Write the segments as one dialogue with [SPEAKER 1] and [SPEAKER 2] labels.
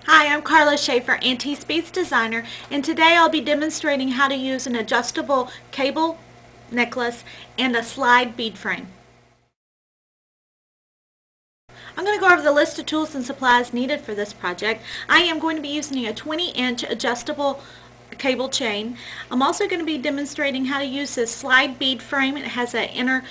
[SPEAKER 1] Hi, I'm Carla Schaefer, Auntie Beads designer, and today I'll be demonstrating how to use an adjustable cable necklace and a slide bead frame. I'm going to go over the list of tools and supplies needed for this project. I am going to be using a 20-inch adjustable cable chain. I'm also going to be demonstrating how to use this slide bead frame. It has an inner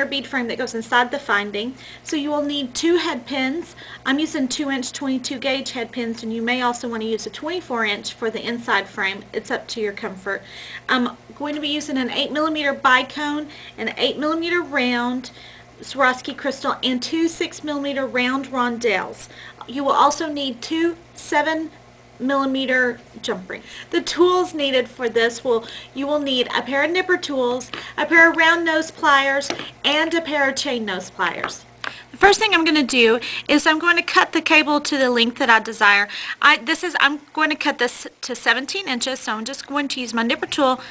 [SPEAKER 1] bead frame that goes inside the finding. So you will need 2 head pins. I'm using 2-inch 22 gauge head pins, and you may also want to use a 24-inch for the inside frame. It's up to your comfort. I'm going to be using an 8mm bicone, an 8mm round Swarovski crystal, and 2 6mm round rondelles. You will also need 2 7mm jump rings. The tools needed for this you will need a pair of nipper tools, a pair of round nose pliers, and a pair of chain nose pliers. The first thing I'm going to do is I'm going to cut the cable to the length that I desire. I'm going to cut this to 17 inches, so I'm just going to use my nipper tool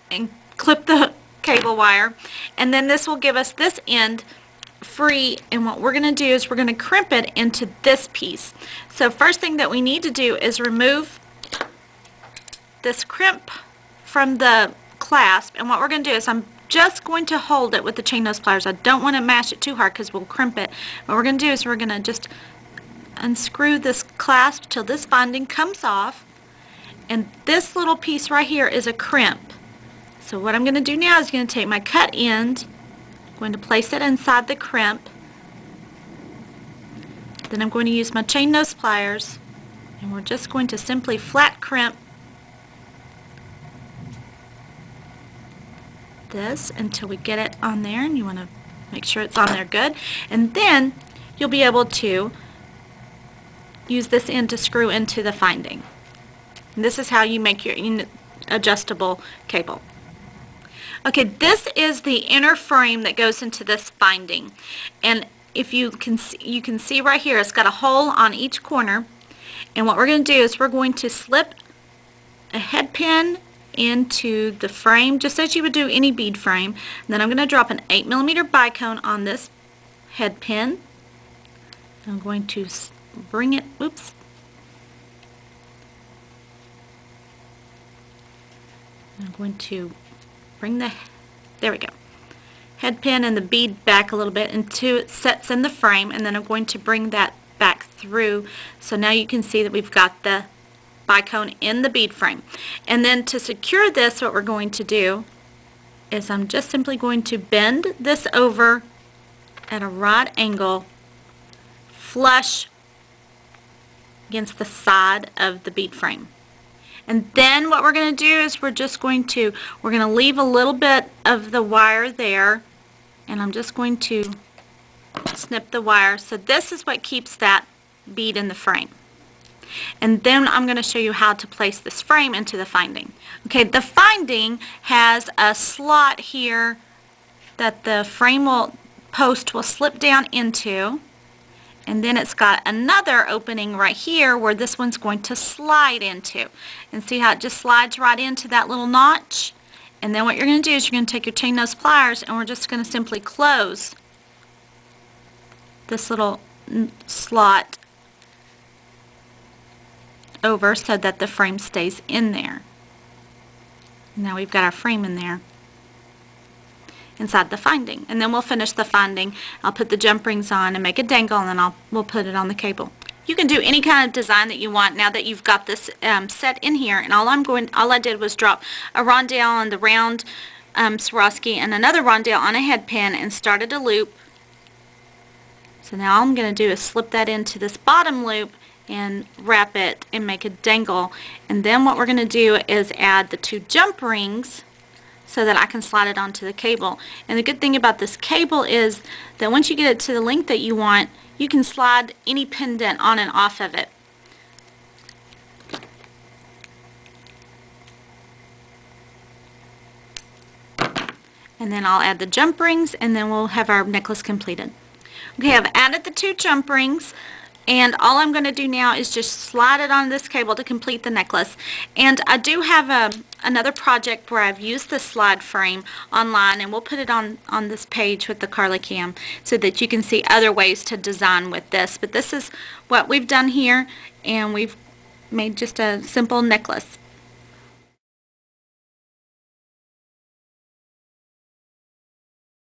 [SPEAKER 1] and clip the cable wire, and then this will give us this end free, and what we're going to do is we're going to crimp it into this piece. So first thing that we need to do is remove this crimp from the clasp, and what we're going to do is I'm just going to hold it with the chain nose pliers. I don't want to mash it too hard because we'll crimp it. What we're going to do is we're going to just unscrew this clasp till this binding comes off, and this little piece right here is a crimp. So what I'm going to do now is going to take my cut end, I'm going to place it inside the crimp, then I'm going to use my chain nose pliers, and we're just going to simply flat crimp this until we get it on there, and you want to make sure it's on there good, and then you'll be able to use this end to screw into the finding. And this is how you make your adjustable cable. Okay, this is the inner frame that goes into this binding, and if you can see right here, it's got a hole on each corner, and what we're going to do is we're going to slip a head pin into the frame just as you would do any bead frame, and then I'm going to drop an 8mm bicone on this head pin. I'm going to bring it, I'm going to bring there we go, head pin and the bead back a little bit until it sets in the frame, and then I'm going to bring that back through. So now you can see that we've got the bicone in the bead frame. And then to secure this, what we're going to do is I'm just simply going to bend this over at a right angle, flush against the side of the bead frame. And then what we're going to do is we're going to leave a little bit of the wire there, and I'm just going to snip the wire. So this is what keeps that bead in the frame. And then I'm going to show you how to place this frame into the finding. Okay, the finding has a slot here that the frame post will slip down into, and then it's got another opening right here where this one's going to slide into. And see how it just slides right into that little notch? And then what you're going to do is you're going to take your chain nose pliers, and we're just going to simply close this little slot over so that the frame stays in there. Now we've got our frame in there inside the finding, and then we'll finish the finding. I'll put the jump rings on and make a dangle, and then we'll put it on the cable. You can do any kind of design that you want now that you've got this set in here, and all I did was drop a rondelle on the round Swarovski and another rondelle on a head pin and started a loop. So now all I'm going to do is slip that into this bottom loop and wrap it and make a dangle, and then what we're going to do is add the 2 jump rings so that I can slide it onto the cable. And the good thing about this cable is that once you get it to the length that you want, you can slide any pendant on and off of it. And then I'll add the jump rings, and then we'll have our necklace completed. Okay, I've added the 2 jump rings And all I'm going to do now is just slide it on this cable to complete the necklace. And I do have another project where I've used the slide frame online, and we'll put it on this page with the Carly Cam so that you can see other ways to design with this. But this is what we've done here, and we've made just a simple necklace.